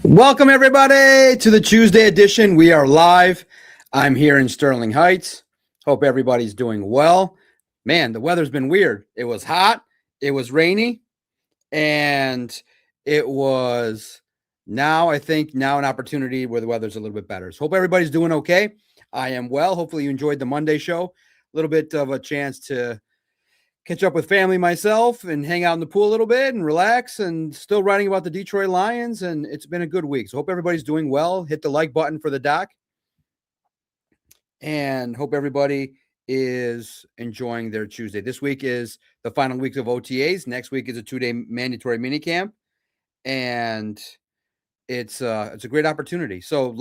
Welcome, everybody, to the Tuesday edition. We are live. I'm here in Sterling Heights. Hope everybody's doing well. Man, the weather's been weird. It was hot, it was rainy, and it was I think now an opportunity where the weather's a little bit better. So hope everybody's doing okay. I am well. Hopefully you enjoyed the Monday show. A little bit of a chance to catch up with family myself and hang out in the pool a little bit and relax, and still writing about the Detroit Lions. And it's been a good week. So hope everybody's doing well. Hit the like button for the doc, and hope everybody is enjoying their Tuesday. This week is the final week of OTAs. Next week is a 2-day mandatory minicamp, and it's a great opportunity. So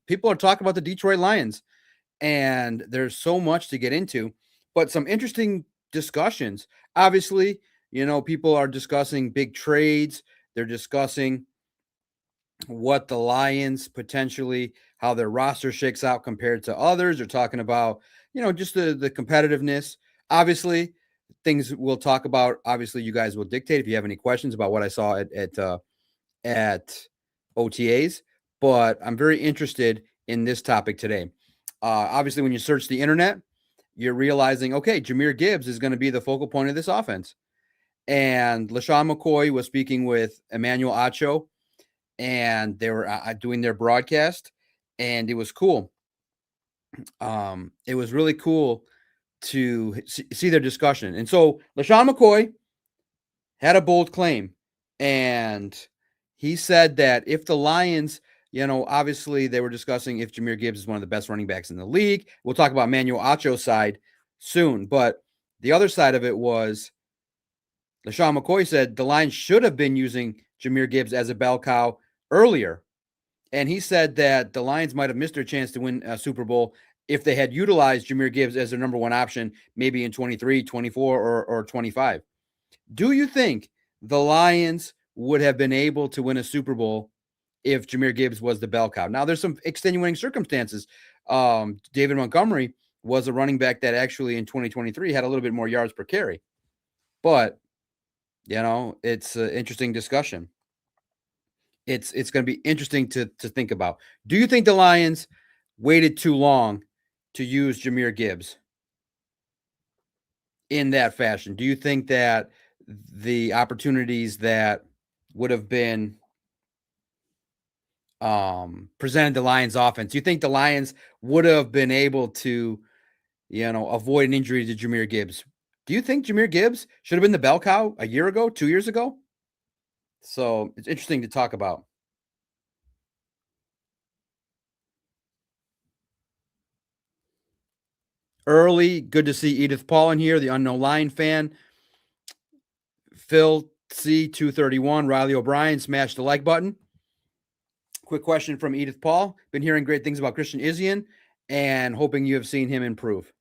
people are talking about the Detroit Lions, and there's so much to get into, but some interesting discussions. Obviously, people are discussing big trades. They're discussing what the Lions potentially, how their roster shakes out compared to others. They're talking about, just the competitiveness. Obviously, things we'll talk about. Obviously, you guys will dictate if you have any questions about what I saw at OTAs. But I'm very interested in this topic today. Obviously, when you search the internet, you're realizing, okay, Jahmyr Gibbs is going to be the focal point of this offense. And LaShawn McCoy was speaking with Emmanuel Acho, and they were doing their broadcast, and it was cool. It was really cool to see their discussion. And so LaShawn McCoy had a bold claim, and he said that if the Lions, obviously they were discussing if Jahmyr Gibbs is one of the best running backs in the league. We'll talk about Emmanuel Acho's side soon, but the other side of it was LaShawn McCoy said the Lions should have been using Jahmyr Gibbs as a bell cow earlier. And he said that the Lions might have missed their chance to win a Super Bowl if they had utilized Jahmyr Gibbs as their number one option, maybe in 23, 24, or 25. Do you think the Lions would have been able to win a Super Bowl if Jahmyr Gibbs was the bell cow? Now, there's some extenuating circumstances. David Montgomery was a running back that actually in 2023 had a little bit more yards per carry. But, it's an interesting discussion. It's going to be interesting to think about. Do you think the Lions waited too long to use Jahmyr Gibbs in that fashion? Do you think that the opportunities that would have been presented the Lions offense, do you think the Lions would have been able to, avoid an injury to Jahmyr Gibbs? Do you think Jahmyr Gibbs should have been the bell cow a year ago, 2 years ago? So it's interesting to talk about. Early, good to see Edith Paul in here, the unknown Lion fan. Phil C231, Riley O'Brien, smash the like button. Quick question from Edith Paul. Been hearing great things about Christian Izien and hoping you have seen him improve.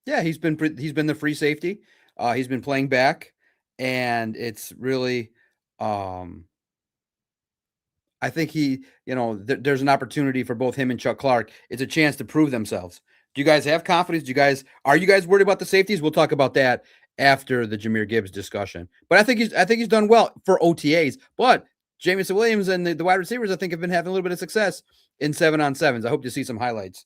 Yeah, he's been the free safety. He's been playing back, and it's really, I think there's an opportunity for both him and Chuck Clark. It's a chance to prove themselves. Do you guys have confidence? Are you guys worried about the safeties? We'll talk about that after the Jahmyr Gibbs discussion. But I think he's done well for OTAs. But Jamison Williams and the wide receivers, I think, have been having a little bit of success in 7-on-7s. I hope to see some highlights.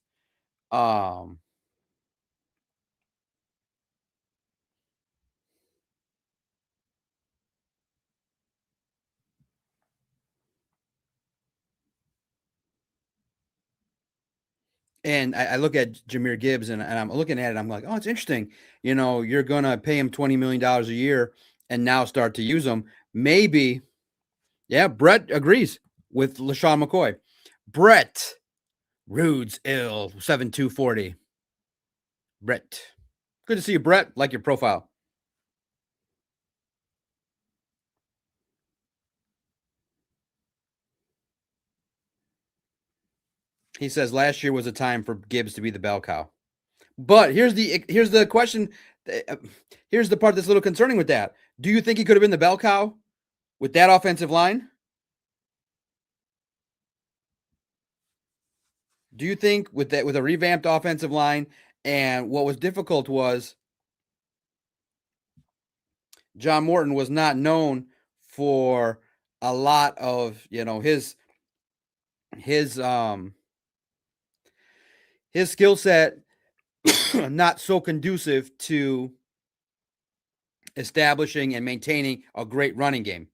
And I look at Jahmyr Gibbs, and I'm looking at it. I'm like, oh, it's interesting. You're going to pay him $20 million a year and now start to use him. Maybe. Yeah, Brett agrees with LaShawn McCoy. Brett Rude's ill, 7240. Brett. Good to see you, Brett. Like your profile. He says last year was a time for Gibbs to be the bell cow. But here's the question. Here's the part that's a little concerning with that. Do you think he could have been the bell cow with that offensive line? Do you think with a revamped offensive line, and what was difficult was John Morton was not known for a lot of, his his skill set not so conducive to establishing and maintaining a great running game.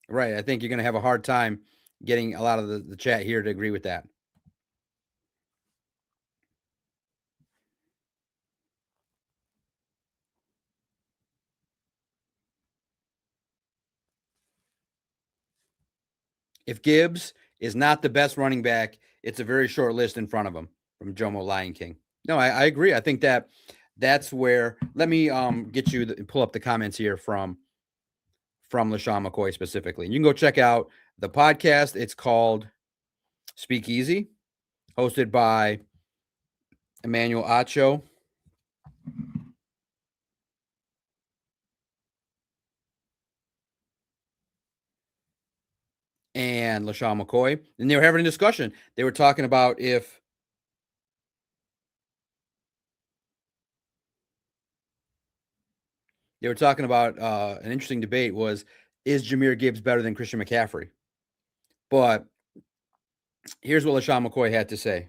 Right. I think you're going to have a hard time getting a lot of the chat here to agree with that. If Gibbs is not the best running back, it's a very short list in front of him from Jomo Lion King. No, I agree. I think that's where. Let me get you pull up the comments here from LaShawn McCoy specifically. And you can go check out the podcast. It's called Speak Easy, hosted by Emmanuel Acho. And LaShawn McCoy. And they were having a discussion. They were talking about if they were talking about an interesting debate was, is Jahmyr Gibbs better than Christian McCaffrey? But here's what LaShawn McCoy had to say.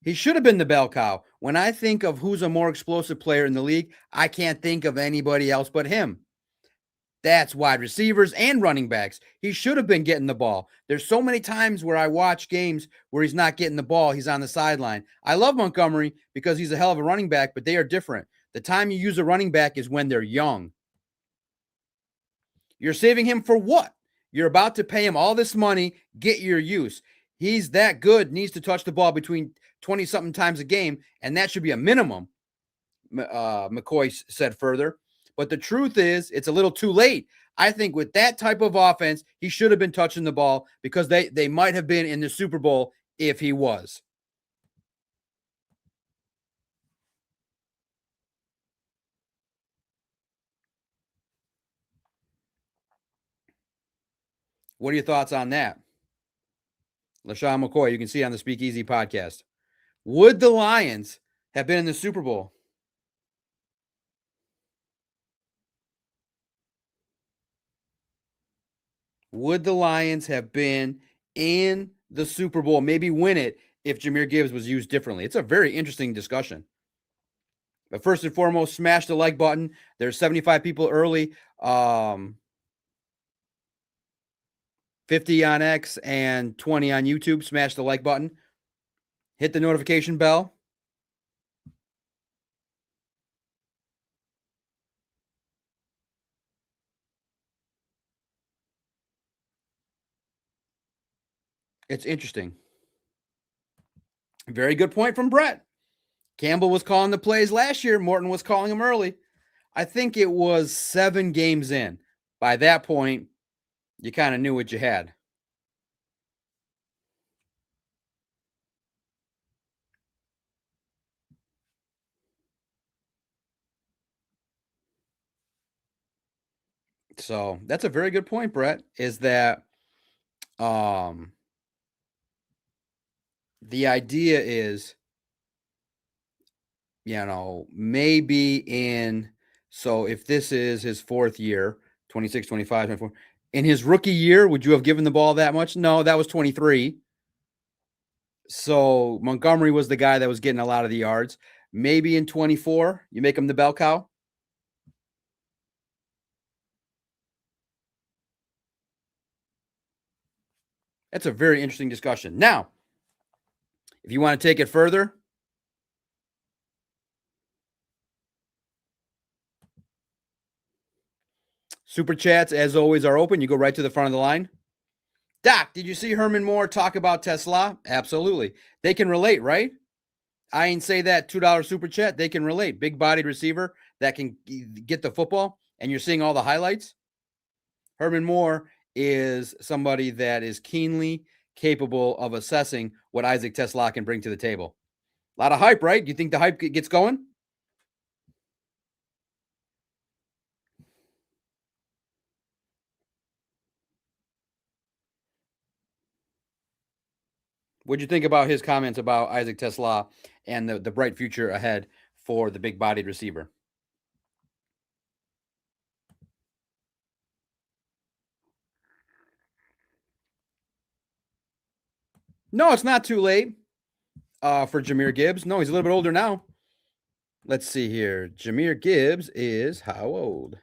He should have been the bell cow. When I think of who's a more explosive player in the league, I can't think of anybody else but him. That's wide receivers and running backs. He should have been getting the ball. There's so many times where I watch games where he's not getting the ball. He's on the sideline. I love Montgomery because he's a hell of a running back, but they are different. The time you use a running back is when they're young. You're saving him for what? You're about to pay him all this money. Get your use. He's that good, needs to touch the ball between 20-something times a game, and that should be a minimum, McCoy said further. But the truth is, it's a little too late. I think with that type of offense, he should have been touching the ball because they might have been in the Super Bowl if he was. What are your thoughts on that? LaShawn McCoy, you can see on the Speakeasy podcast. Would the Lions have been in the Super Bowl? Would the Lions have been in the Super Bowl, maybe win it, if Jahmyr Gibbs was used differently? It's a very interesting discussion. But first and foremost, smash the like button. There's 75 people early, 50 on X and 20 on YouTube. Smash the like button. Hit the notification bell. It's interesting. Very good point from Brett. Campbell was calling the plays last year. Morton was calling them early. I think it was 7 games in. By that point, you kind of knew what you had. So that's a very good point, Brett, is that the idea is, maybe so if this is his 4th year, 26, 25, 24, in his rookie year, would you have given the ball that much? No, that was 23. So Montgomery was the guy that was getting a lot of the yards. Maybe in 24, you make him the bell cow. That's a very interesting discussion. Now, if you want to take it further, super chats, as always, are open. You go right to the front of the line. Doc, did you see Herman Moore talk about Tesla? Absolutely. They can relate, right? I ain't say that $2 super chat. They can relate. Big bodied receiver that can get the football, and you're seeing all the highlights. Herman Moore is somebody that is keenly capable of assessing what Isaac Tesla can bring to the table. A lot of hype, right? Do you think the hype gets going? What'd you think about his comments about Isaac Tesla and the bright future ahead for the big-bodied receiver? No, it's not too late for Jahmyr Gibbs. No, he's a little bit older now. Let's see here. Jahmyr Gibbs is how old?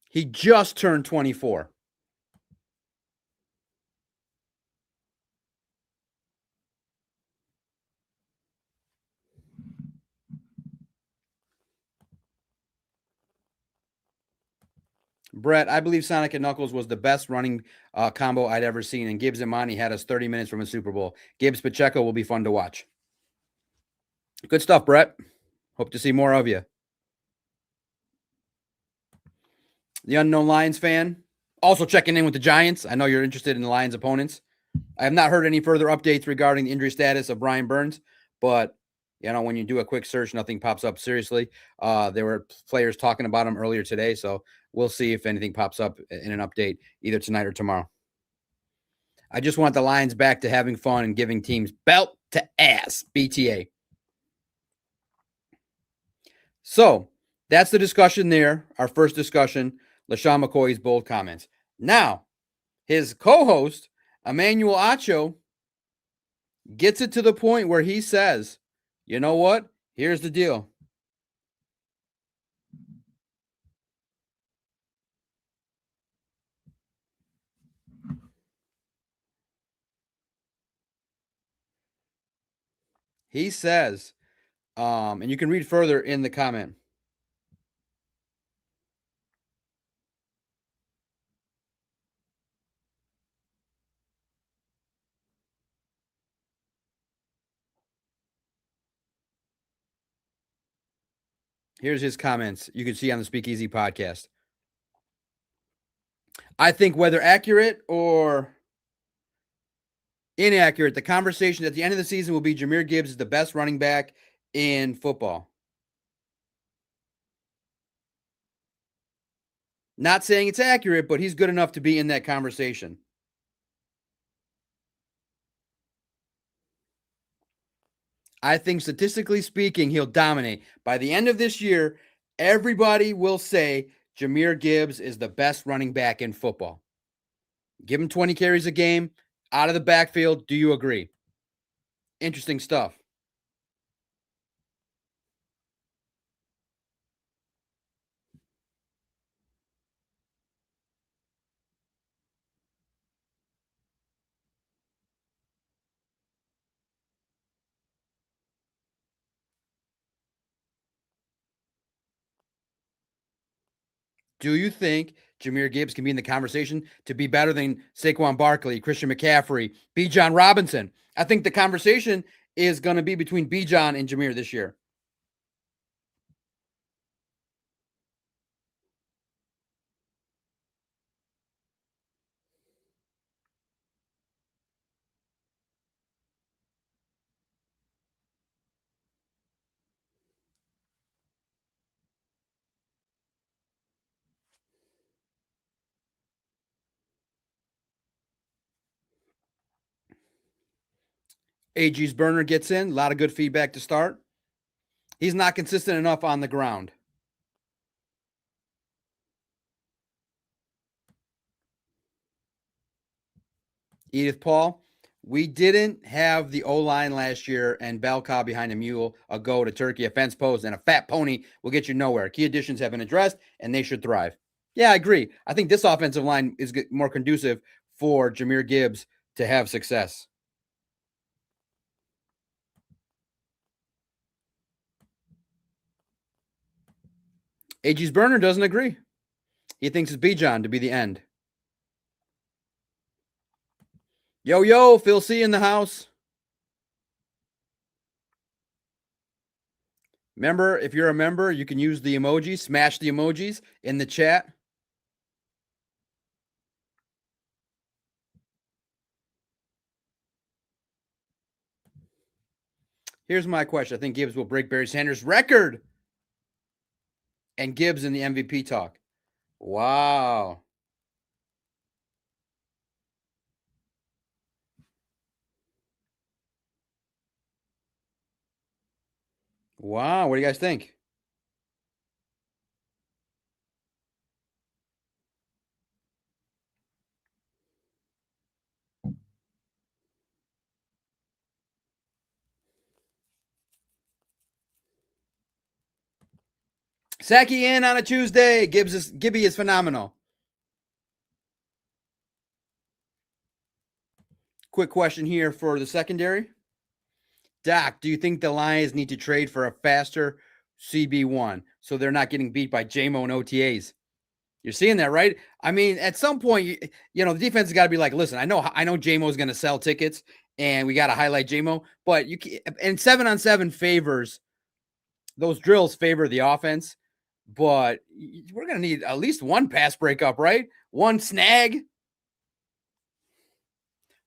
He just turned 24. Brett, I believe Sonic and Knuckles was the best running combo I'd ever seen, and Gibbs and Monty had us 30 minutes from a Super Bowl. Gibbs Pacheco will be fun to watch. Good stuff, Brett. Hope to see more of you. The Unknown Lions fan, also checking in with the Giants. I know you're interested in the Lions' opponents. I have not heard any further updates regarding the injury status of Brian Burns, but when you do a quick search, nothing pops up seriously. There were players talking about him earlier today, so we'll see if anything pops up in an update either tonight or tomorrow. I just want the Lions back to having fun and giving teams belt to ass, BTA. So that's the discussion there. Our first discussion, LaShawn McCoy's bold comments. Now, his co-host, Emmanuel Acho, gets it to the point where he says, you know what? Here's the deal. He says, and you can read further in the comment. Here's his comments. You can see on the Speakeasy podcast. I think whether accurate or inaccurate, the conversation at the end of the season will be Jahmyr Gibbs is the best running back in football. Not saying it's accurate, but he's good enough to be in that conversation. I think statistically speaking, he'll dominate. By the end of this year, everybody will say Jahmyr Gibbs is the best running back in football. Give him 20 carries a game out of the backfield. Do you agree? Interesting stuff. Do you think Jahmyr Gibbs can be in the conversation to be better than Saquon Barkley, Christian McCaffrey, Bijan Robinson? I think the conversation is going to be between Bijan and Jahmyr this year. AG's burner gets in. A lot of good feedback to start. He's not consistent enough on the ground. Edith Paul, we didn't have the O-line last year and bell cow behind a mule, a goat, a turkey, a fence post, and a fat pony will get you nowhere. Key additions have been addressed, and they should thrive. Yeah, I agree. I think this offensive line is more conducive for Jahmyr Gibbs to have success. AG's burner doesn't agree. He thinks it's Bijan to be the end. Yo, Phil C in the house. Remember, if you're a member, you can use the emojis, smash the emojis in the chat. Here's my question. I think Gibbs will break Barry Sanders' record. And Gibbs in the MVP talk. Wow. Wow. What do you guys think? Saki in on a Tuesday. Gibby is phenomenal. Quick question here for the secondary. Doc, do you think the Lions need to trade for a faster CB1 so they're not getting beat by JMO and OTAs? You're seeing that, right? I mean, at some point, the defense has got to be like, listen, I know JMO is going to sell tickets, and we got to highlight JMO, but you can, and 7-on-7 favors those drills favor the offense, but we're going to need at least one pass breakup, right? One snag.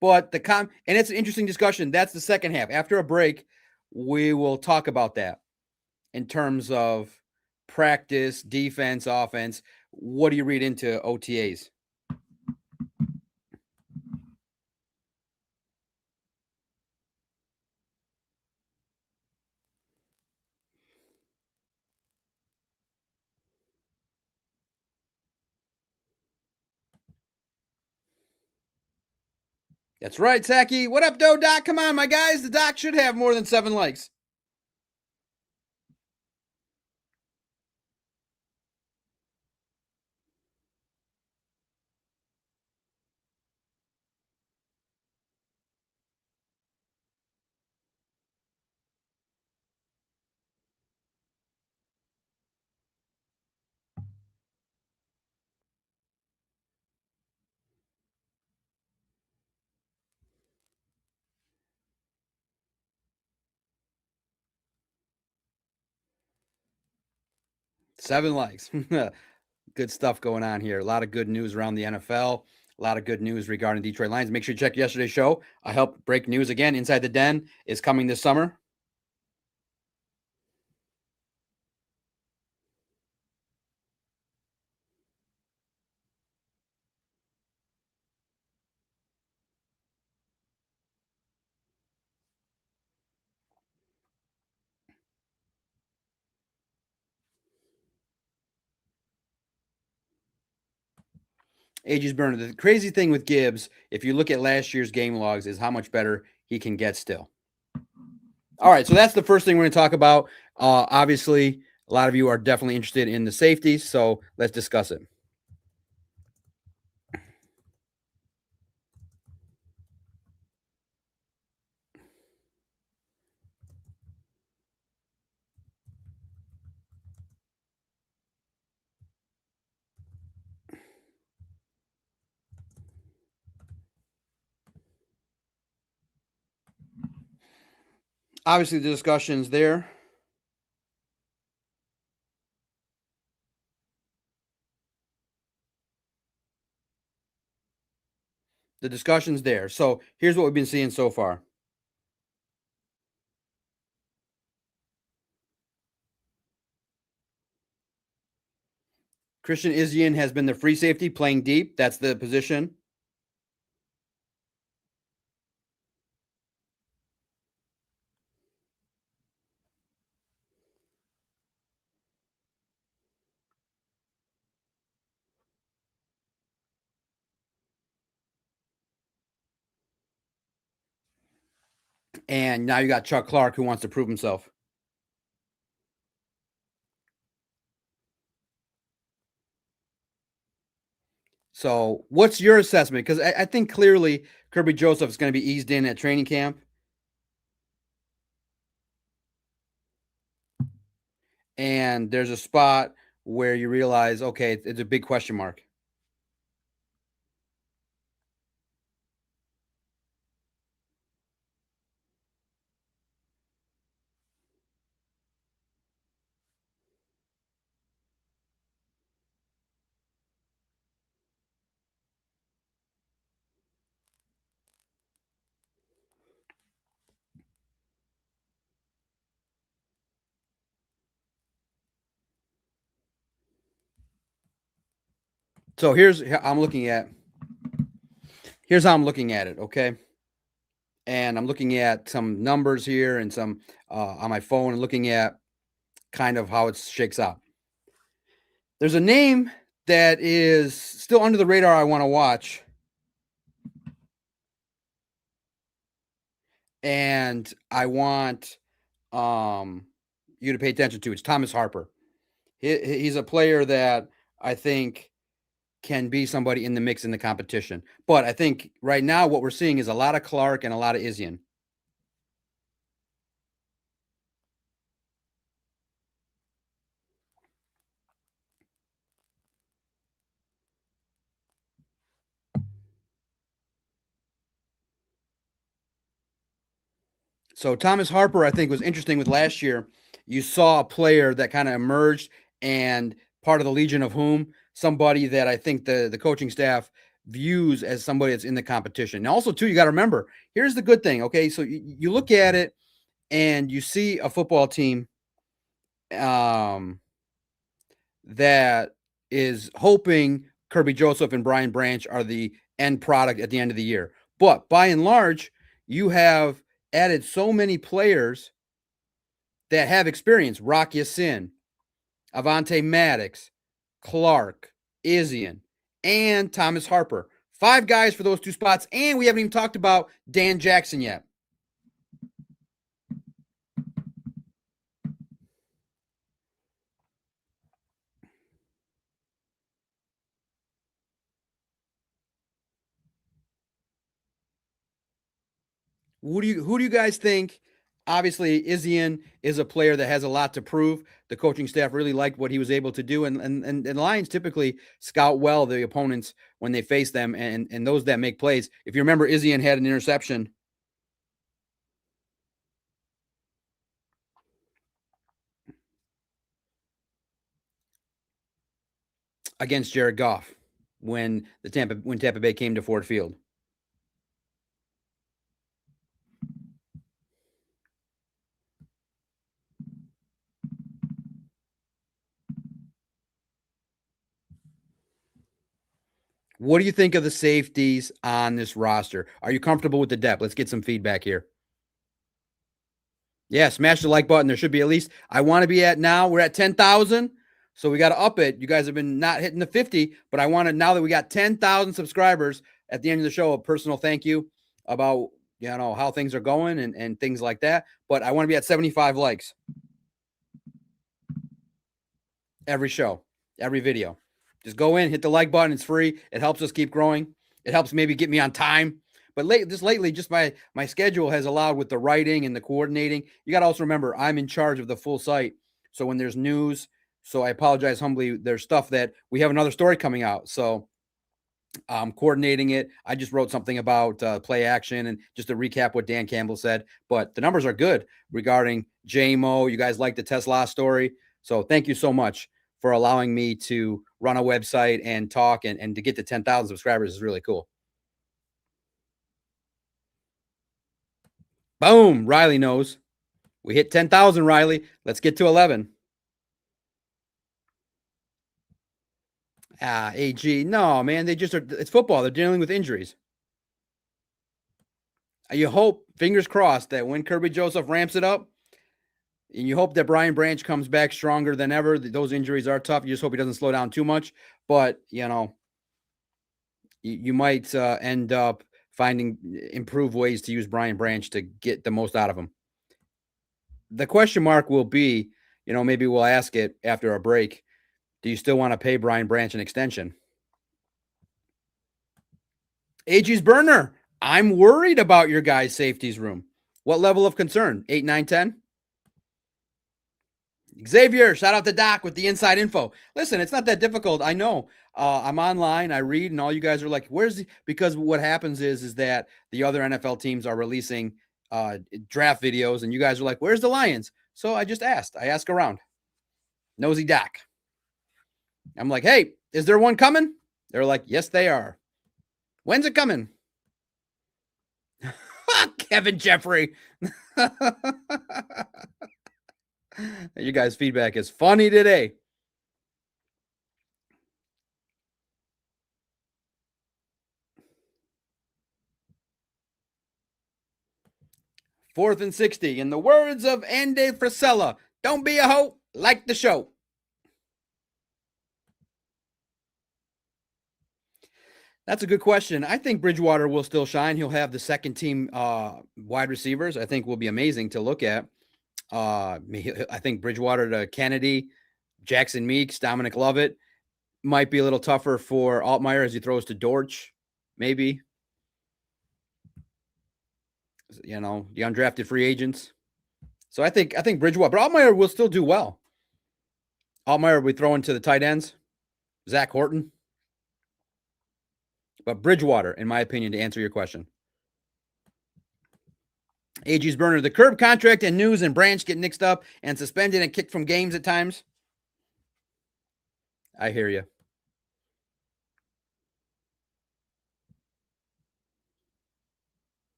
But and it's an interesting discussion. That's the second half. After a break, we will talk about that in terms of practice, defense, offense. What do you read into OTAs? That's right, Saki. What up, Doc? Come on, my guys. The Doc should have more than 7 likes. Seven likes. Good stuff going on here. A lot of good news around the NFL. A lot of good news regarding Detroit Lions. Make sure you check yesterday's show. I helped break news again. Inside the Den is coming this summer. AG's burner. The crazy thing with Gibbs, if you look at last year's game logs, is how much better he can get still. All right, so that's the first thing we're going to talk about. Obviously, a lot of you are definitely interested in the safeties, so let's discuss it. Obviously, the discussion's there. The discussion's there. So here's what we've been seeing so far. Christian Izien has been the free safety playing deep. That's the position. And now you got Chuck Clark who wants to prove himself. So what's your assessment? Because I think clearly Kirby Joseph is going to be eased in at training camp. And there's a spot where you realize, okay, it's a big question mark. So here's how I'm looking at it, okay? And I'm looking at some numbers here and some on my phone and looking at kind of how it shakes out. There's a name that is still under the radar I want to watch. And I want you to pay attention to. It's Thomas Harper. He's a player that I think can be somebody in the mix in the competition. But I think right now what we're seeing is a lot of Clark and a lot of Isian. So Thomas Harper, I think, was interesting with last year. You saw a player that kind of emerged and part of the Legion of Whom, somebody that I think the coaching staff views as somebody that's in the competition. And also, too, you got to remember, here's the good thing. Okay, so you look at it and you see a football team um, that is hoping Kirby Joseph and Brian Branch are the end product at the end of the year. But by and large, you have added so many players that have experience. Rock Ya-Sin, Avante Maddox, Clark, Isian, and Thomas Harper. 5 guys for those 2 spots, and we haven't even talked about Dan Jackson yet. Who do you guys think? Obviously, Isian is a player that has a lot to prove. The coaching staff really liked what he was able to do, and Lions typically scout well the opponents when they face them, and those that make plays. If you remember, Isian had an interception against Jared Goff when Tampa Bay came to Ford Field. What do you think of the safeties on this roster? Are you comfortable with the depth? Let's get some feedback here. Yeah, smash the like button. There should be at least, I want to be at now. We're at 10,000. So we got to up it. You guys have been not hitting the 50, but I want to, now that we got 10,000 subscribers at the end of the show, a personal thank you about, how things are going and things like that. But I want to be at 75 likes every show, every video. Just go in, hit the like button. It's free. It helps us keep growing. It helps maybe get me on time. But lately, just my schedule has allowed with the writing and the coordinating. You got to also remember, I'm in charge of the full site. So when there's news, so I apologize humbly, there's stuff that we have another story coming out. So I'm coordinating it. I just wrote something about play action and just to recap what Dan Campbell said. But the numbers are good regarding JMO. You guys like the Tesla story. So thank you so much for allowing me to run a website and talk and to get to 10,000 subscribers is really cool. Boom. Riley knows. We hit 10,000, Riley. Let's get to 11. AG. No, man. They just are. It's football. They're dealing with injuries. You hope, fingers crossed, that when Kirby Joseph ramps it up, and you hope that Brian Branch comes back stronger than ever. Those injuries are tough. You just hope he doesn't slow down too much. But, you might end up finding improved ways to use Brian Branch to get the most out of him. The question mark will be, maybe we'll ask it after a break. Do you still want to pay Brian Branch an extension? AG's burner. I'm worried about your guys' safeties room. What level of concern? 8, 9, 10? Xavier, shout out to Doc with the inside info. Listen, it's not that difficult. I know. I'm online. I read, and all you guys are like, "Where's the?" Because what happens is that the other NFL teams are releasing draft videos, and you guys are like, "Where's the Lions?" So I just asked. I ask around. Nosy Doc. I'm like, "Hey, is there one coming?" They're like, "Yes, they are." When's it coming? Kevin Jeffrey. You guys' feedback is funny today. Fourth and 60. In the words of Andy Frisella, don't be a hoe, like the show. That's a good question. I think Bridgewater will still shine. He'll have the second team wide receivers. I think will be amazing to look at. I think Bridgewater to Kennedy, Jackson Meeks, Dominic Lovett. Might be a little tougher for Altmaier as he throws to Dortch, maybe. The undrafted free agents. So I think Bridgewater, but Altmaier will still do well. Altmaier will be throwing to the tight ends, Zach Horton. But Bridgewater, in my opinion, to answer your question. AG's burner, the Curb contract and News and Branch get mixed up and suspended and kicked from games at times. I hear you.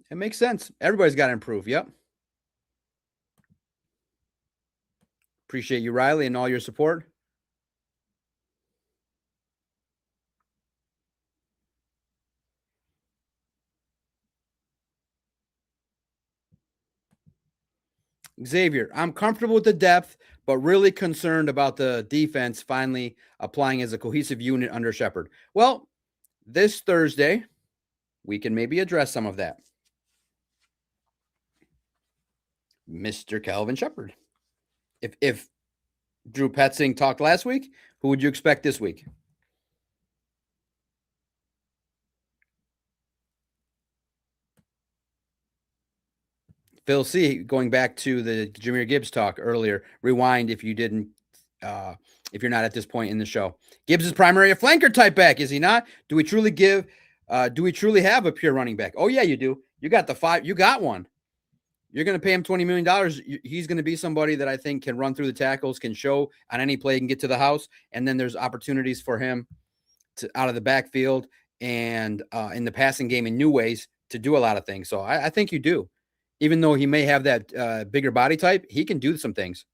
It makes sense. Everybody's got to improve. Yep. Appreciate you, Riley, and all your support. Xavier, I'm comfortable with the depth, but really concerned about the defense finally applying as a cohesive unit under Shepard. Well, this Thursday, we can maybe address some of that. Mr. Calvin Shepard. If Drew Petzing talked last week, who would you expect this week? Phil C, going back to the Jahmyr Gibbs talk earlier, rewind if you didn't, if you're not at this point in the show. Gibbs is primarily a flanker type back, is he not? Do we truly have a pure running back? Oh yeah, you do. You got the 5, you got one. You're going to pay him $20 million. He's going to be somebody that I think can run through the tackles, can show on any play, can get to the house. And then there's opportunities for him to out of the backfield and in the passing game in new ways to do a lot of things. So I think you do. Even though he may have that bigger body type, he can do some things.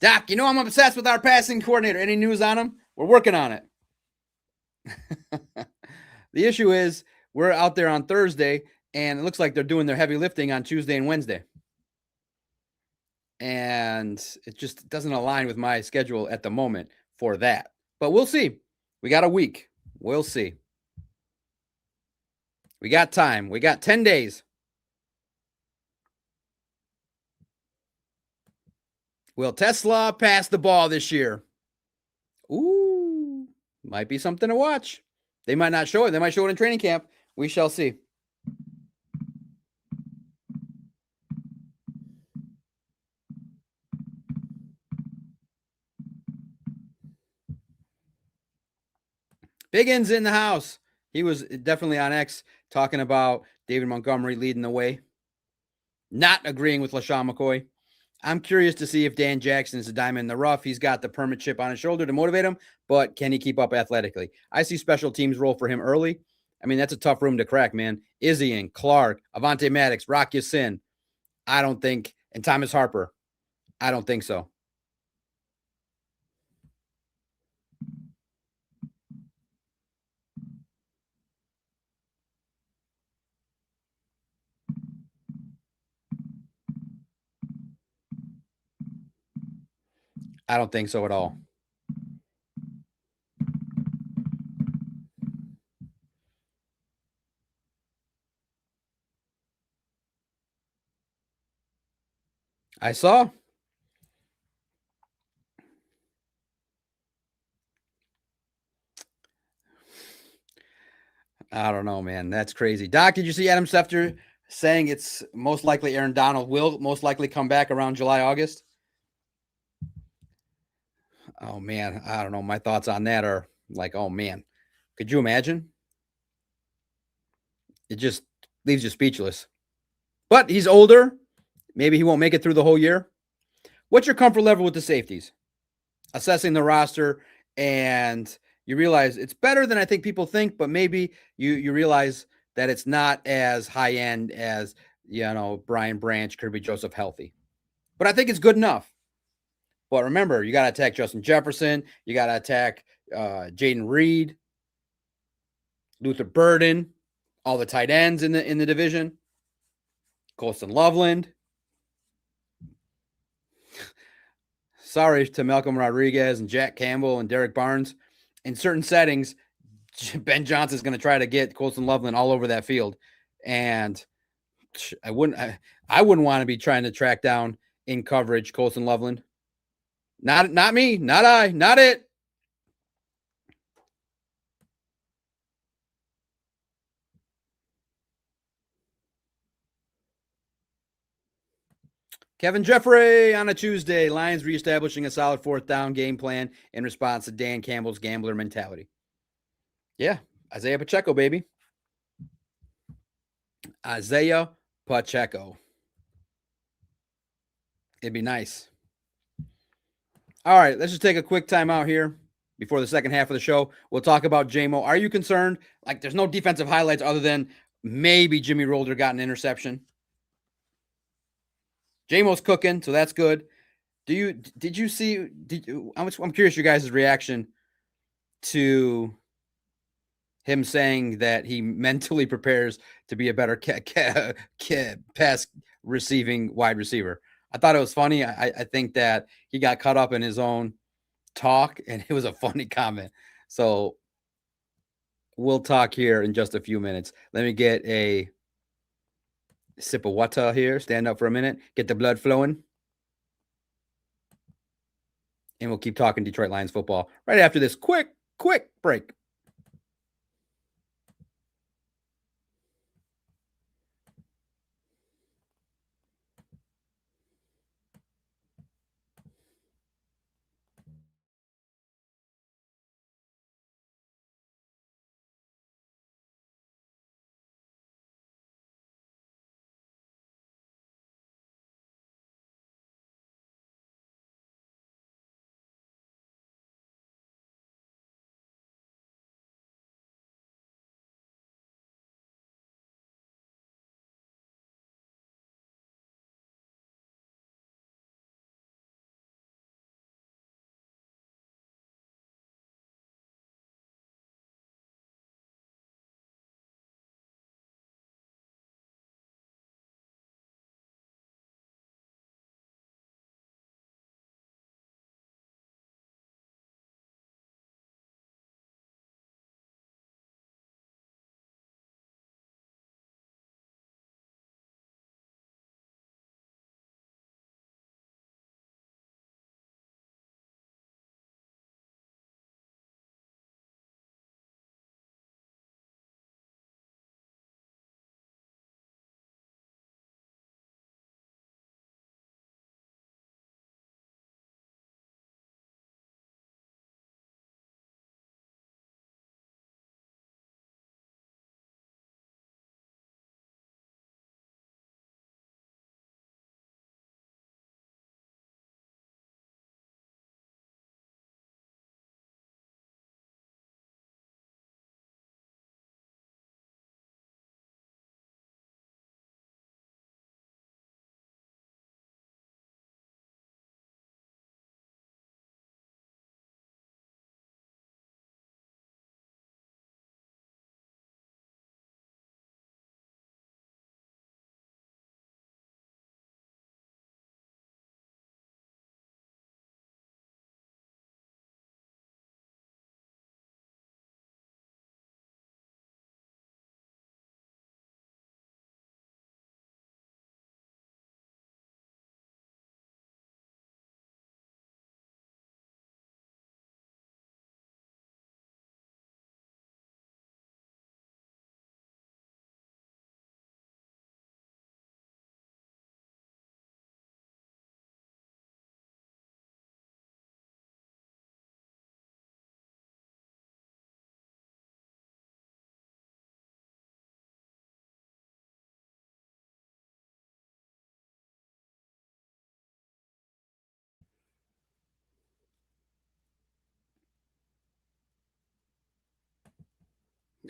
Doc, I'm obsessed with our passing coordinator. Any news on him? We're working on it. The issue is we're out there on Thursday, and it looks like they're doing their heavy lifting on Tuesday and Wednesday. And it just doesn't align with my schedule at the moment for that. But we'll see. We got a week. We'll see. We got time. We got 10 days. Will Tesla pass the ball this year? Ooh, might be something to watch. They might not show it. They might show it in training camp. We shall see. Biggins in the house. He was definitely on X talking about David Montgomery leading the way. Not agreeing with LaShawn McCoy. I'm curious to see if Dan Jackson is a diamond in the rough. He's got the permit chip on his shoulder to motivate him, but can he keep up athletically? I see special teams role for him early. I mean, that's a tough room to crack, man. Izzy Clark, Avonte Maddox, Rock Ya-Sin. I don't think, and Thomas Harper. I don't think so. I don't think so at all. I saw. I don't know, man. That's crazy. Doc, did you see Adam Schefter saying it's most likely Aaron Donald will most likely come back around July, August? Oh, man. I don't know. My thoughts on that are like, oh, man. Could you imagine? It just leaves you speechless. But he's older. Maybe he won't make it through the whole year. What's your comfort level with the safeties? Assessing the roster, and you realize it's better than I think people think, but maybe you realize that it's not as high end as, Brian Branch, Kirby Joseph healthy. But I think it's good enough. But remember, you got to attack Justin Jefferson. You got to attack Jaden Reed, Luther Burden, all the tight ends in the division, Colston Loveland. sorry to Malcolm Rodriguez and Jack Campbell and Derek Barnes. In certain settings, Ben Johnson's going to try to get Colson Loveland all over that field, and I wouldn't want to be trying to track down in coverage Colson Loveland. Not me, not I, not it. Kevin Jeffrey on a Tuesday. Lions reestablishing a solid fourth down game plan in response to Dan Campbell's gambler mentality. Yeah, Isaiah Pacheco, baby. Isaiah Pacheco. It'd be nice. All right, let's just take a quick time out here before the second half of the show. We'll talk about JMO. Are you concerned? Like, there's no defensive highlights other than maybe Jimmy Rolder got an interception. JMO's cooking, so that's good. I'm curious your guys' reaction to him saying that he mentally prepares to be a better pass receiving wide receiver. I thought it was funny. I think that he got caught up in his own talk, and it was a funny comment. So we'll talk here in just a few minutes. Let me get a sip of water here. Stand up for a minute. Get the blood flowing. And we'll keep talking Detroit Lions football right after this quick break.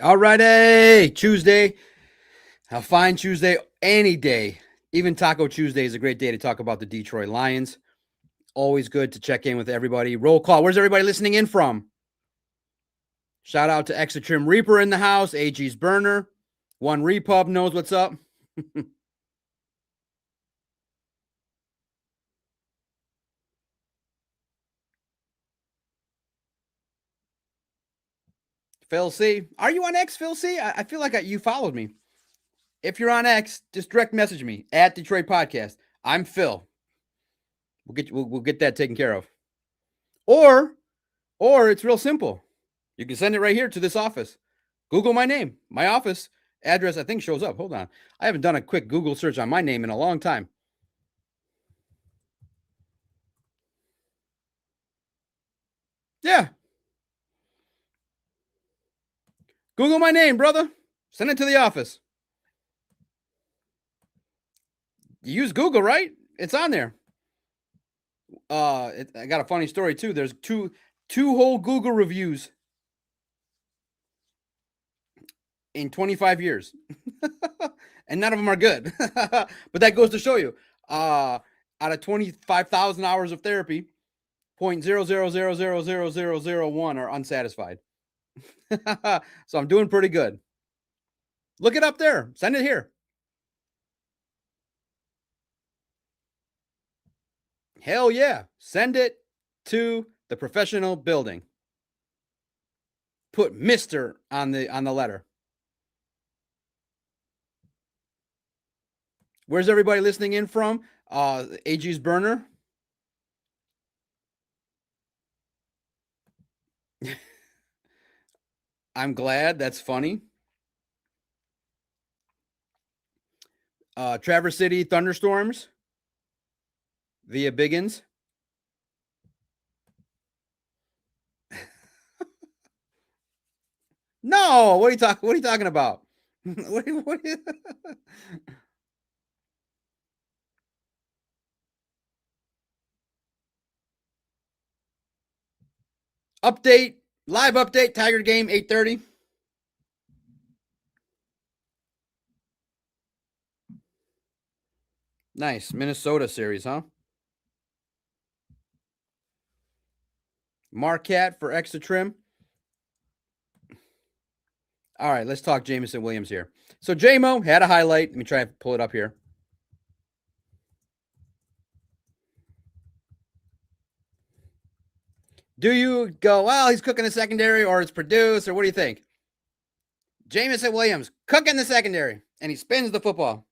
All righty, Tuesday. A fine Tuesday, any day. Even Taco Tuesday is a great day to talk about the Detroit Lions. Always good to check in with everybody. Roll call. Where's everybody listening in from? Shout out to Extra Trim Reaper in the house. AG's Burner. One Repub knows what's up. Phil C. Are you on X, Phil C? I feel like you followed me. If you're on X, just direct message me at Detroit Podcast. I'm Phil. We'll get that taken care of. Or it's real simple. You can send it right here to this office. Google my name. My office address, I think, shows up. Hold on. I haven't done a quick Google search on my name in a long time. Yeah. Google my name, brother. Send it to the office. You use Google, right? It's on there. I got a funny story too. There's two whole Google reviews in 25 years. And none of them are good. But that goes to show you, out of 25,000 hours of therapy, 0.0000001 are unsatisfied. So I'm doing pretty good. Look it up there. Send it here. Hell yeah. Send it to the professional building. Put Mr. on the letter. Where's everybody listening in from? AG's burner. I'm glad. That's funny. Traverse City thunderstorms via Biggins. No, what are you talking about? what are you... Live update, Tiger game, 8:30. Nice. Minnesota series, huh? Marquette for extra trim. All right, let's talk Jameson Williams here. So JMO had a highlight. Let me try and pull it up here. Do you go, well, he's cooking the secondary, or it's produced, or what do you think? Jameson Williams cooking the secondary, and he spins the football.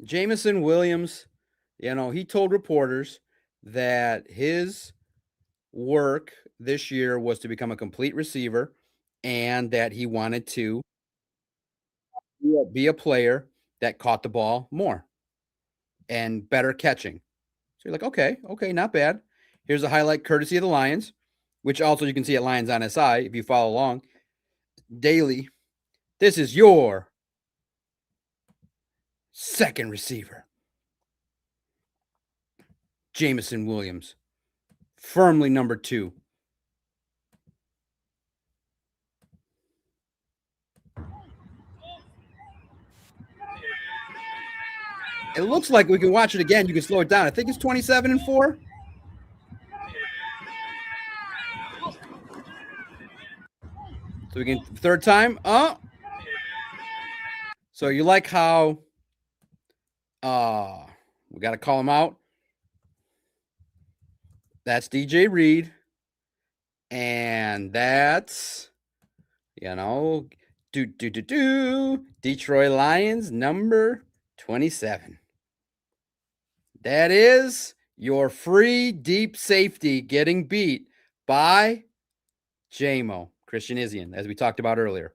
Jameson Williams, he told reporters that his work this year was to become a complete receiver and that he wanted to be a player that caught the ball more and better catching. So you're like, okay, not bad. Here's a highlight courtesy of the Lions, which also you can see at Lions on SI if you follow along daily. This is your second receiver, Jameson Williams, firmly number 2. It looks like we can watch it again. You can slow it down. I think it's 27-4. So we can, third time. So you like how we got to call him out. That's DJ Reed. And that's, Detroit Lions number 27. That is your free deep safety getting beat by JMO, Christian Isian, as we talked about earlier.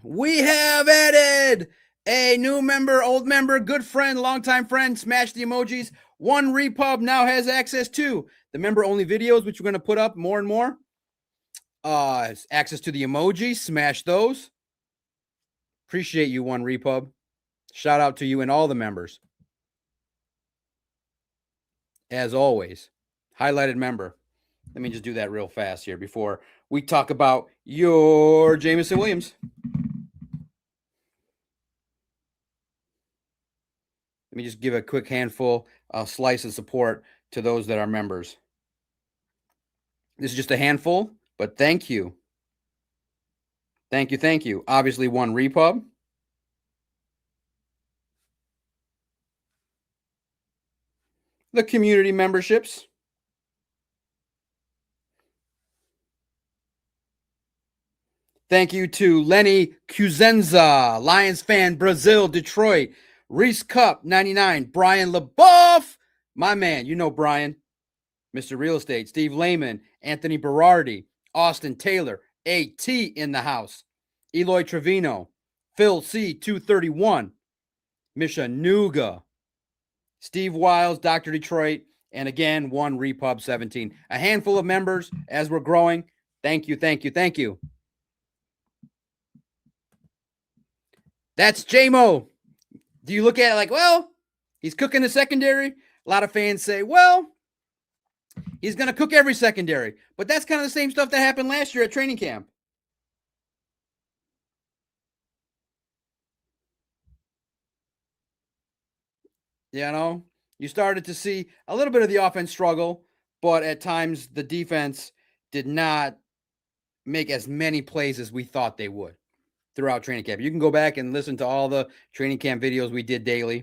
We have added a new member, old member, good friend, longtime friend. Smash the emojis. One Repub now has access to the member-only videos, which we're going to put up more and more. Access to the emojis. Smash those. Appreciate you, One Repub. Shout out to you and all the members. As always, highlighted member. Let me just do that real fast here before we talk about your Jameson Williams. Let me just give a quick handful, slice of support to those that are members. This is just a handful, but thank you. Thank you. Obviously, One Repub. the community memberships. Thank you to Lenny Cuzenza, Lions fan, Brazil, Detroit, Reese Cup, 99, Brian LaBeouf, my man, you know Brian, Mr. Real Estate, Steve Lehman, Anthony Berardi, Austin Taylor, AT in the house, Eloy Trevino, Phil C, 231, Misha Nuga, Steve Wiles, Dr. Detroit, and again, one Repub 17. A handful of members as we're growing. Thank you, thank you, thank you. That's JMO. Do you look at it like, well, he's cooking the secondary? A lot of fans say, well, he's going to cook every secondary. But that's kind of the same stuff that happened last year at training camp. You know, you started to see a little bit of the offense struggle, but at times the defense did not make as many plays as we thought they would throughout training camp. You can go back and listen to all the training camp videos we did daily.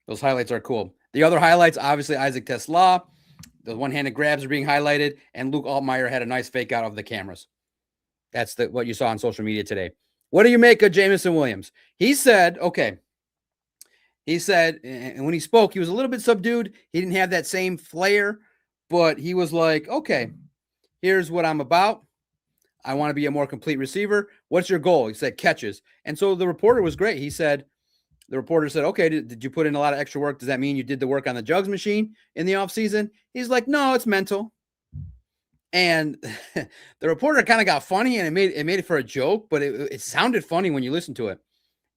Those highlights are cool. The other highlights, obviously, Isaac Tesla, the one-handed grabs are being highlighted, and Luke Altmaier had a nice fake out of the cameras. That's what you saw on social media today. What do you make of Jameson Williams? He said, and when he spoke, he was a little bit subdued. He didn't have that same flair, but he was like, okay, here's what I'm about. I want to be a more complete receiver. What's your goal? He said catches. And so the reporter was great. The reporter said, okay, did you put in a lot of extra work? Does that mean you did the work on the jugs machine in the offseason? He's like, no, it's mental. And the reporter kind of got funny, and it made it for a joke, but it sounded funny when you listen to it.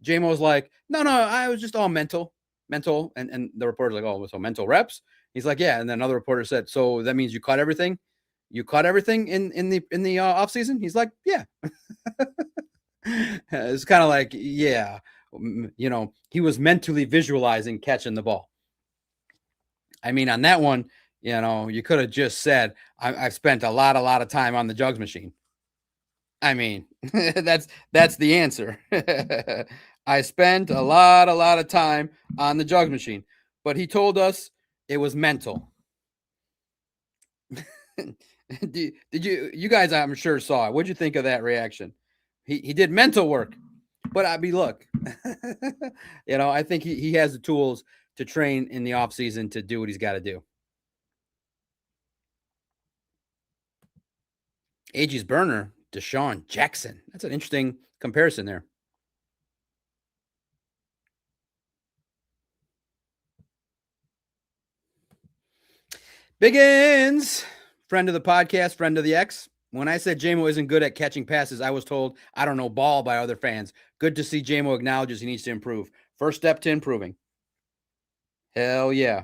JMO was like, no, I was just all mental. And the reporter's like, oh, so mental reps? He's like, yeah. And then another reporter said, so that means you cut everything? You cut everything in the offseason? He's like, yeah. It's kind of like, yeah. You know, he was mentally visualizing catching the ball. I mean, on that one, you know, you could have just said, I've spent a lot of time on the jugs machine. I mean, that's the answer. I spent a lot of time on the jugs machine, but he told us it was mental. Did you guys, I'm sure, saw it. What'd you think of that reaction? He did mental work, but I mean, look, you know, I think he has the tools to train in the offseason to do what he's got to do. Ag's burner, Deshaun Jackson. That's an interesting comparison there. Biggins, friend of the podcast, friend of the X. When I said JMO isn't good at catching passes, I was told I don't know ball by other fans. Good to see JMO acknowledges he needs to improve. First step to improving. Hell yeah.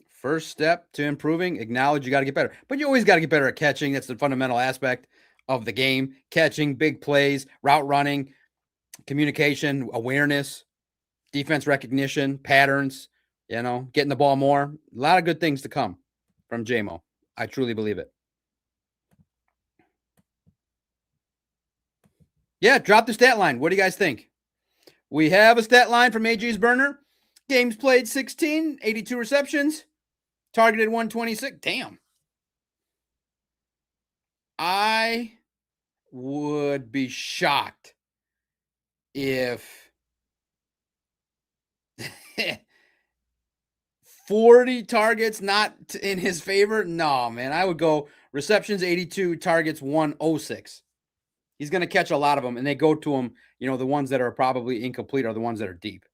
First step to improving, acknowledge you got to get better. But you always got to get better at catching. That's the fundamental aspect of the game. Catching, big plays, route running, communication, awareness, defense recognition, patterns, you know, getting the ball more. A lot of good things to come from JMO. I truly believe it. Yeah, drop the stat line. What do you guys think? We have a stat line from AG's burner. Games played 16, 82 receptions, targeted 126. Damn. I would be shocked if 40 targets not in his favor. No, man. I would go receptions 82, targets 106. He's going to catch a lot of them, and they go to him. You know, the ones that are probably incomplete are the ones that are deep.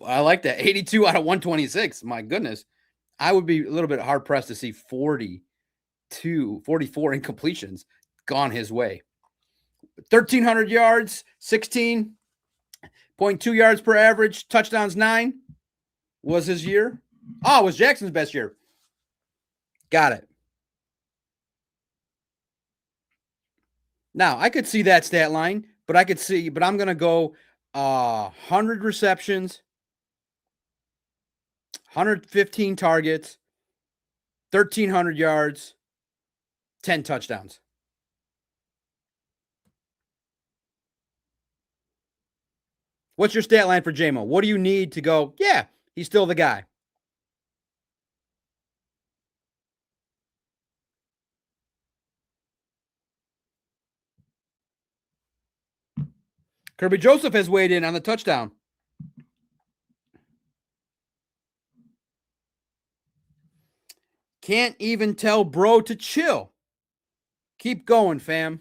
I like that. 82 out of 126. My goodness. I would be a little bit hard pressed to see 44 incompletions gone his way. 1,300 yards, 16.2 yards per average, touchdowns 9 was his year. Oh, it was Jackson's best year. Got it. Now, I could see that stat line, but I'm going to go 100 receptions, 115 targets, 1,300 yards, 10 touchdowns. What's your stat line for JMO? What do you need to go, yeah, he's still the guy? Kirby Joseph has weighed in on the touchdown. Can't even tell bro to chill. Keep going, fam.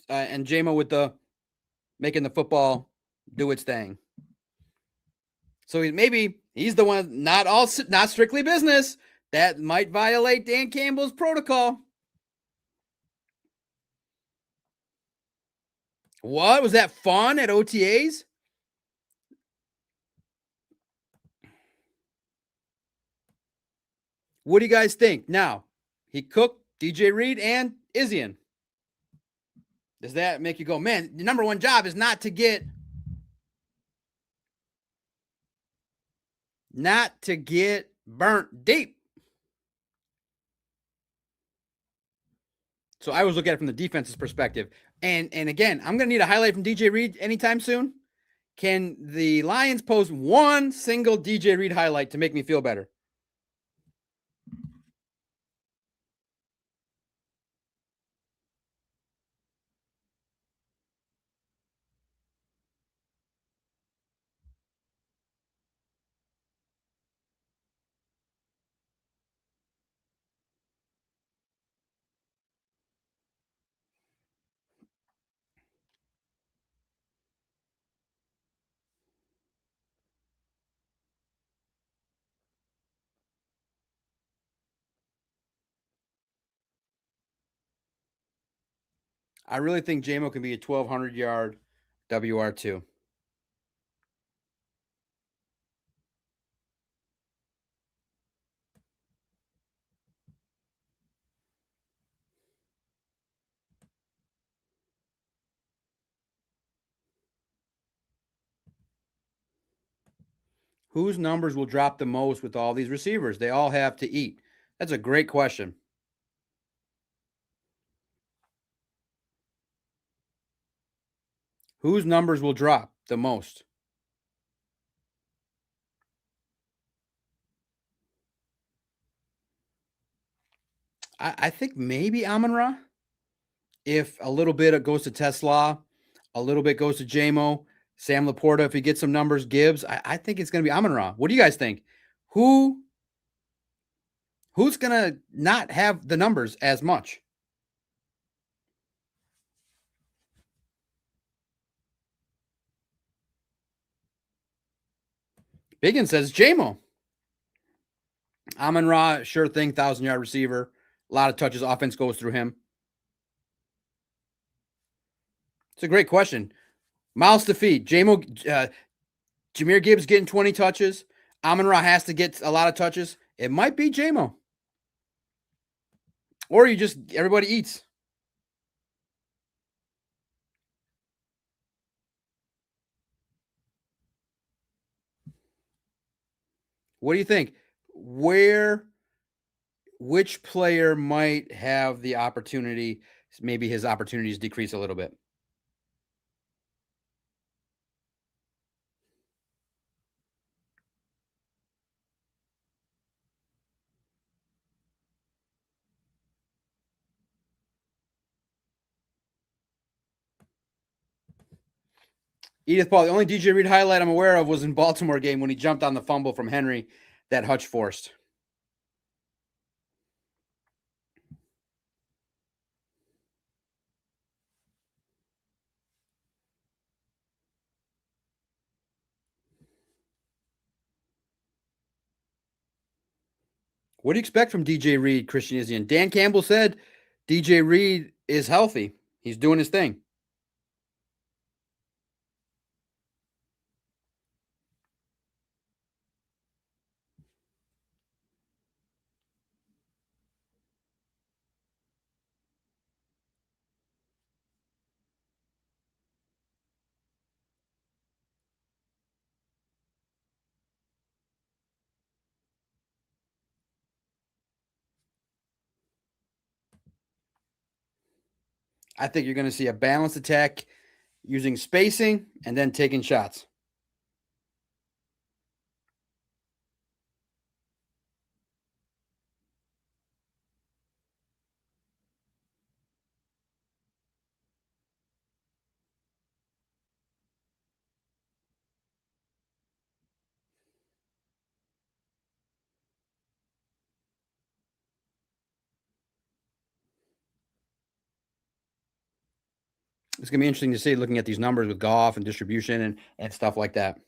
And JMO with the making the football do its thing. So maybe he's the one, not strictly business. That might violate Dan Campbell's protocol. What? Was that fun at OTAs? What do you guys think? Now, he cooked DJ Reed and Izzian. Does that make you go, man, the number one job is not to get burnt deep? So I always look at it from the defense's perspective. And again, I'm going to need a highlight from DJ Reed anytime soon. Can the Lions post one single DJ Reed highlight to make me feel better? I really think JMO can be a 1,200 yard WR2. Whose numbers will drop the most with all these receivers? They all have to eat. That's a great question. Whose numbers will drop the most? I think maybe Amon-Ra. If a little bit goes to Tesla, a little bit goes to JMO, Sam Laporta, if he gets some numbers, Gibbs, I think it's going to be Amon-Ra. What do you guys think? Who's going to not have the numbers as much? Biggin says JMO. Amon-Ra, sure thing, 1,000-yard receiver. A lot of touches. Offense goes through him. It's a great question. Miles to feed. Jahmyr Gibbs getting 20 touches. Amon-Ra has to get a lot of touches. It might be JMO. Or everybody eats. What do you think? Which player might have the opportunity, maybe his opportunities decrease a little bit? Edith Paul, the only DJ Reed highlight I'm aware of was in Baltimore game when he jumped on the fumble from Henry that Hutch forced. What do you expect from DJ Reed, Christian Izzian? Dan Campbell said DJ Reed is healthy. He's doing his thing. I think you're going to see a balanced attack using spacing, and then taking shots. It's going to be interesting to see looking at these numbers with Goff and distribution and stuff like that.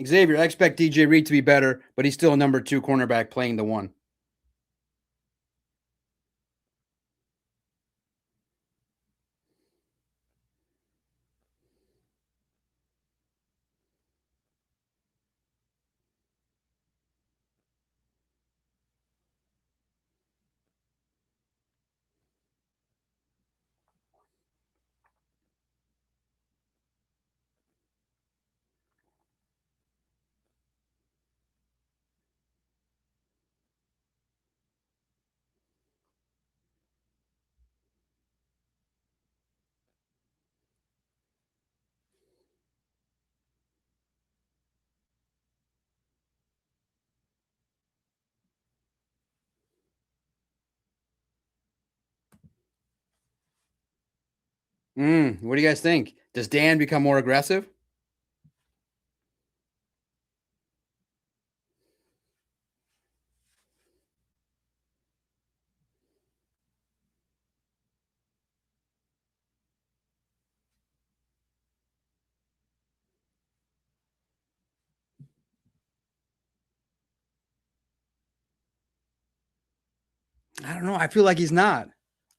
Xavier, I expect DJ Reed to be better, but he's still a number 2 cornerback playing the 1. What do you guys think? Does Dan become more aggressive? I don't know. I feel like he's not.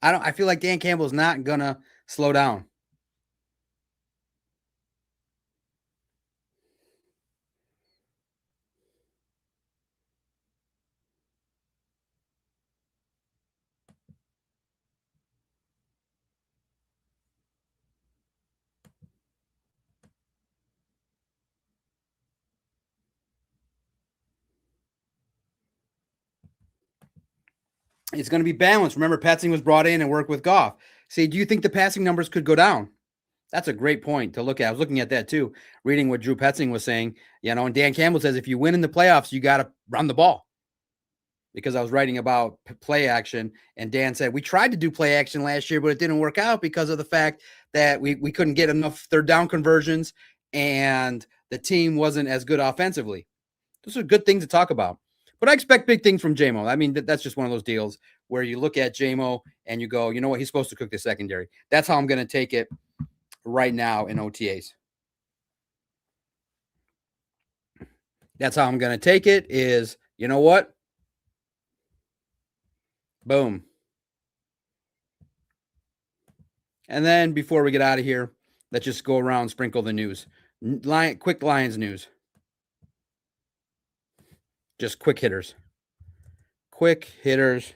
I feel like Dan Campbell's not gonna slow down. It's going to be balanced. Remember, Petzing was brought in and worked with Goff. See, do you think the passing numbers could go down? That's a great point to look at. I was looking at that too, reading what Drew Petzing was saying. And Dan Campbell says if you win in the playoffs, you got to run the ball. Because I was writing about play action, and Dan said we tried to do play action last year, but it didn't work out because of the fact that we couldn't get enough third down conversions, and the team wasn't as good offensively. Those are good things to talk about. But I expect big things from JMO. I mean, that's just one of those deals where you look at JMO and you go, you know what, he's supposed to cook the secondary. That's how I'm going to take it right now in OTAs. That's how I'm going to take it is, you know what? Boom. And then before we get out of here, let's just go around, sprinkle the news. Quick Lions news. Just quick hitters. Quick hitters.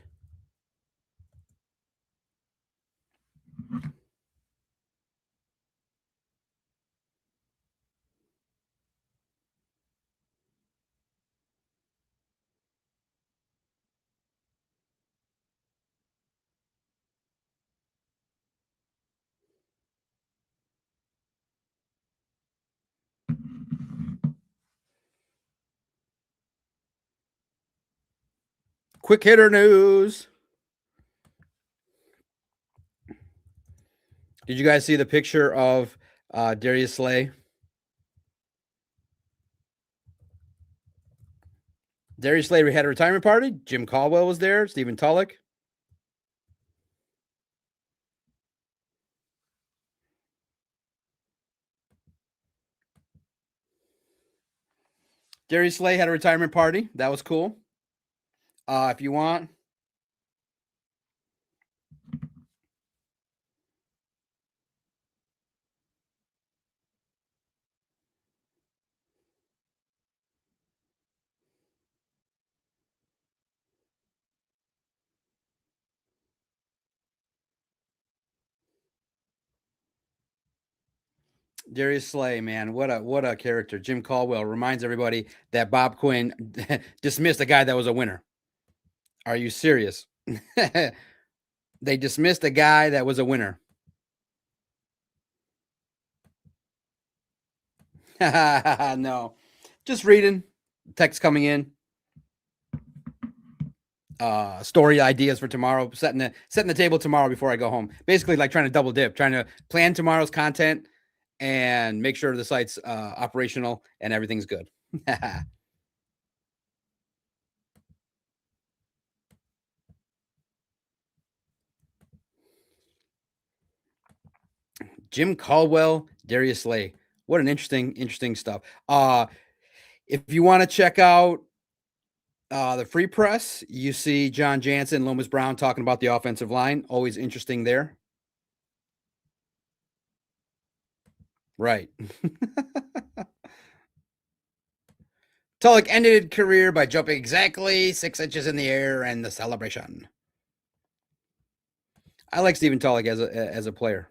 Quick hitter news. Did you guys see the picture of Darius Slay? Darius Slay had a retirement party. Jim Caldwell was there. Stephen Tulloch. Darius Slay had a retirement party. That was cool. If you want, Darius Slay, man, what a character. Jim Caldwell reminds everybody that Bob Quinn dismissed a guy that was a winner. Are you serious? They dismissed a guy that was a winner. No, just reading. Text coming in. Story ideas for tomorrow. Setting the table tomorrow before I go home. Basically, like trying to double dip, trying to plan tomorrow's content and make sure the site's operational and everything's good. Jim Caldwell, Darius Slay. What an interesting stuff. If you want to check out the free press, you see John Jansen, Lomas Brown talking about the offensive line. Always interesting there. Right. Tulloch ended career by jumping exactly 6 inches in the air and the celebration. I like Stephen Tulloch as a player.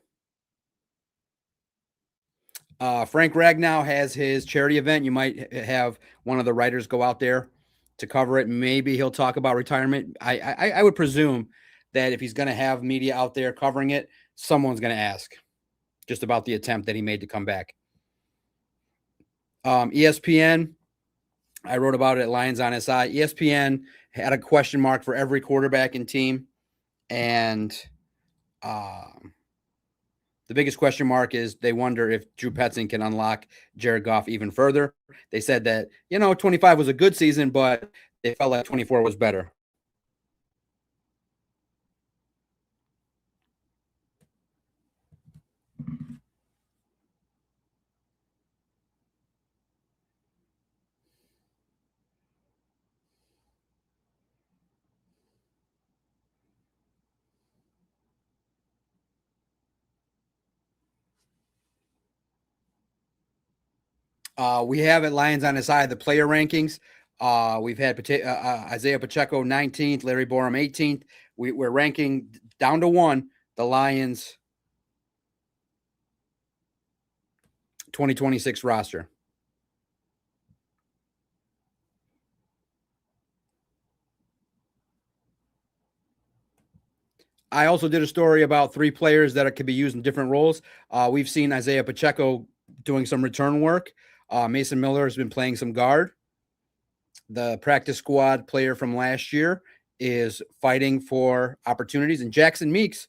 Frank Ragnow has his charity event. You might have one of the writers go out there to cover it. Maybe he'll talk about retirement. I would presume that if he's going to have media out there covering it, someone's going to ask just about the attempt that he made to come back. ESPN, I wrote about it at Lions on SI. ESPN had a question mark for every quarterback and team. And the biggest question mark is they wonder if Drew Petzing can unlock Jared Goff even further. They said that, 25 was a good season, but they felt like 24 was better. We have at Lions on the side the player rankings. We've had Isaiah Pacheco 19th, Larry Borum 18th. We're ranking down to one the Lions 2026 roster. I also did a story about 3 players that could be used in different roles. We've seen Isaiah Pacheco doing some return work. Mason Miller has been playing some guard. The practice squad player from last year is fighting for opportunities. And Jackson Meeks,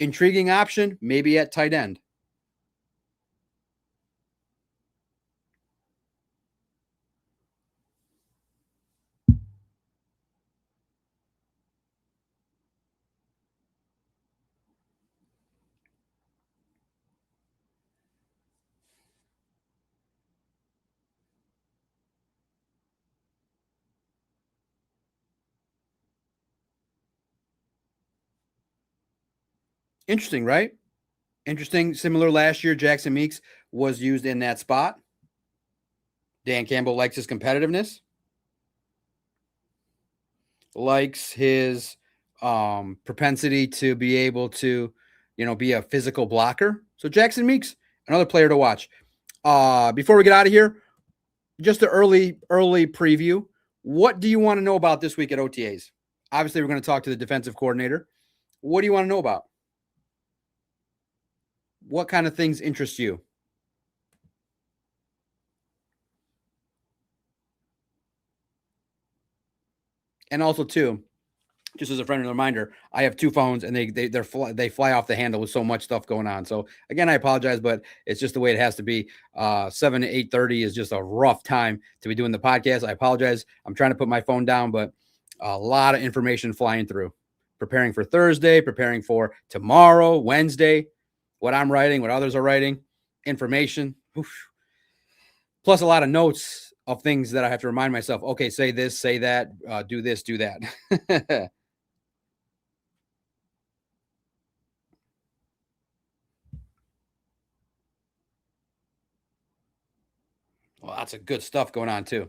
intriguing option, maybe at tight end. Interesting, right? Interesting. Similar last year, Jackson Meeks was used in that spot. Dan Campbell likes his competitiveness, likes his propensity to be able to, be a physical blocker. So Jackson Meeks, another player to watch. Before we get out of here, just an early preview. What do you want to know about this week at OTAs? Obviously, we're going to talk to the defensive coordinator. What do you want to know about? What kind of things interest you? And also, too, just as a friendly reminder, I have 2 phones and they fly off the handle with so much stuff going on. So again, I apologize, but it's just the way it has to be. 7 to 8:30 is just a rough time to be doing the podcast. I apologize. I'm trying to put my phone down, but a lot of information flying through. Preparing for Thursday, preparing for tomorrow, Wednesday, what I'm writing, what others are writing, information. Oof. Plus a lot of notes of things that I have to remind myself. Okay, say this, say that, do this, do that. Well, lots of good stuff going on too.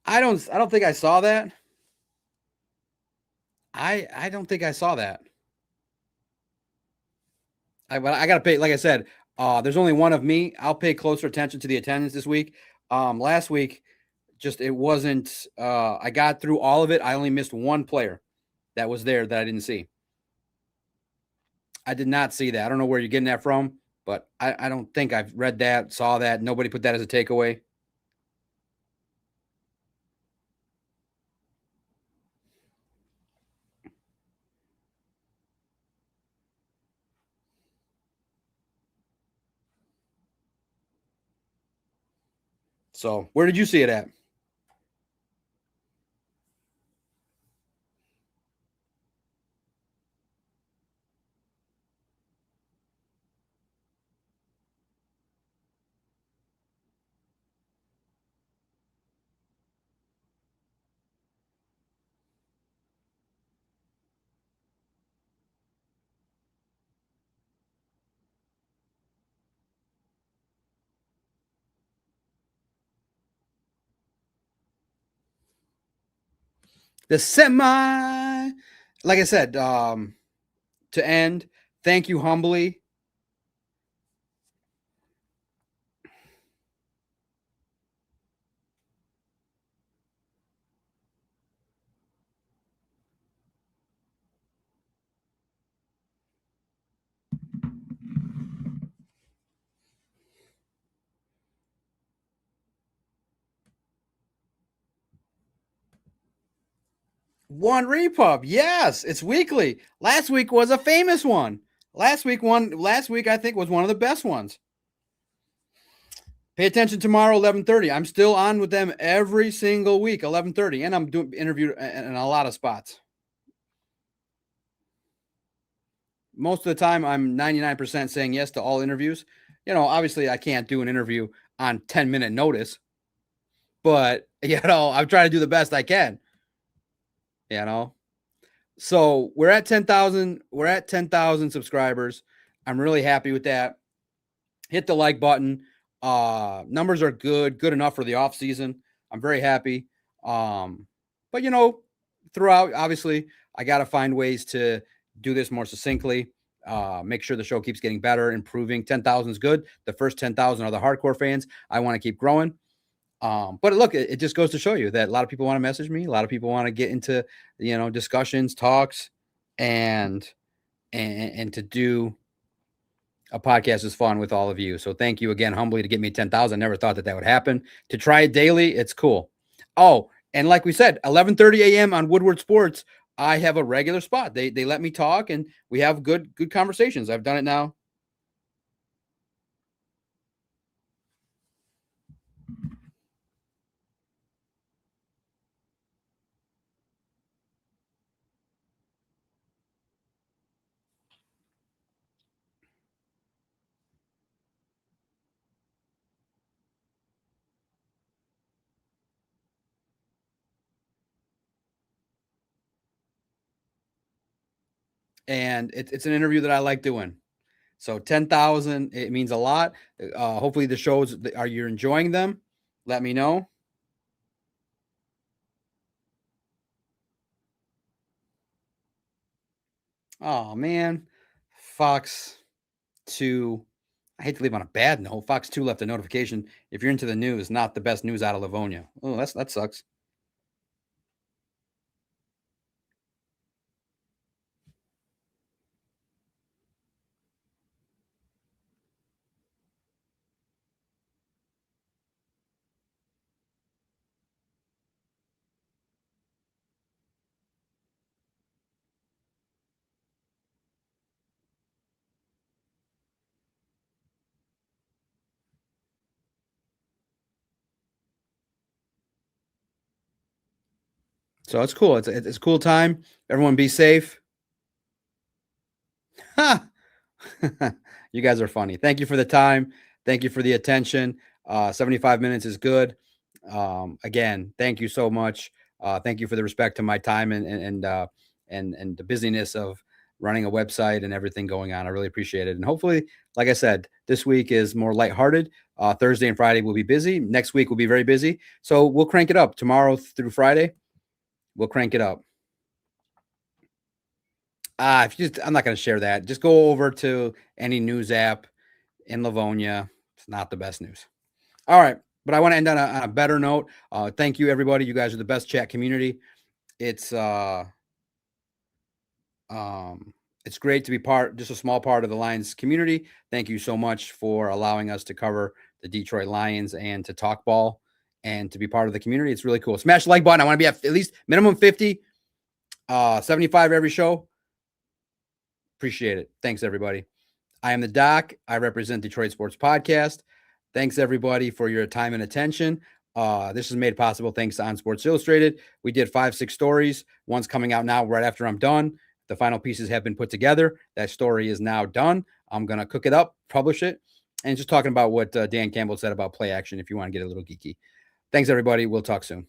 I don't think I saw that. I don't think I saw that. But I got to pay. Like I said, there's only one of me. I'll pay closer attention to the attendance this week. Last week, just it wasn't. I got through all of it. I only missed one player that was there that I didn't see. I did not see that. I don't know where you're getting that from, but I don't think I've read that, saw that. Nobody put that as a takeaway. So where did you see it at? The semi. Like I said, to end, thank you humbly. One repub. Yes, it's weekly. Last week was a famous one. Last week I think was one of the best ones. Pay attention tomorrow, 11:30. I'm still on with them every single week, 11:30, and I'm doing interview in a lot of spots. Most of the time, I'm 99% saying yes to all interviews. Obviously, I can't do an interview on 10-minute notice, but I'm trying to do the best I can. So we're at 10,000. We're at 10,000 subscribers. I'm really happy with that. Hit the like button. Numbers are good enough for the off season. I'm very happy. But throughout, obviously, I got to find ways to do this more succinctly. Make sure the show keeps getting better, improving. 10,000 is good. The first 10,000 are the hardcore fans. I want to keep growing. But look, it just goes to show you that a lot of people want to message me. A lot of people want to get into, discussions, talks, and to do a podcast is fun with all of you. So thank you again, humbly, to get me 10,000. Never thought that would happen. To try it daily, it's cool. Oh, and like we said, 11:30 a.m. on Woodward Sports, I have a regular spot. They let me talk, and we have good conversations. I've done it now. And it's an interview that I like doing. So 10,000, it means a lot. Hopefully the shows, are you enjoying them? Let me know. Oh man, Fox 2. I hate to leave on a bad note. Fox 2 left a notification. If you're into the news, not the best news out of Livonia. Oh, that sucks. So it's cool. It's a cool time. Everyone be safe. Ha! You guys are funny. Thank you for the time. Thank you for the attention. 75 minutes is good. Again, thank you so much. Thank you for the respect to my time and the busyness of running a website and everything going on. I really appreciate it. And hopefully, like I said, this week is more lighthearted. Thursday and Friday will be busy. Next week will be very busy. So we'll crank it up tomorrow through Friday. We'll crank it up. If you just, I'm not going to share that. Just go over to any news app in Livonia. It's not the best news. All right. But I want to end on a better note. Thank you, everybody. You guys are the best chat community. It's it's great to be just a small part of the Lions community. Thank you so much for allowing us to cover the Detroit Lions and to talk ball and to be part of the community. It's really cool. Smash the like button. I want to be at least minimum 50, 75 every show. Appreciate it. Thanks, everybody. I am the Doc. I represent Detroit Sports Podcast. Thanks, everybody, for your time and attention. This is made possible thanks to On Sports Illustrated. We did 5-6 stories. One's coming out now right after I'm done. The final pieces have been put together. That story is now done. I'm going to cook it up, publish it, and just talking about what Dan Campbell said about play action if you want to get a little geeky. Thanks, everybody. We'll talk soon.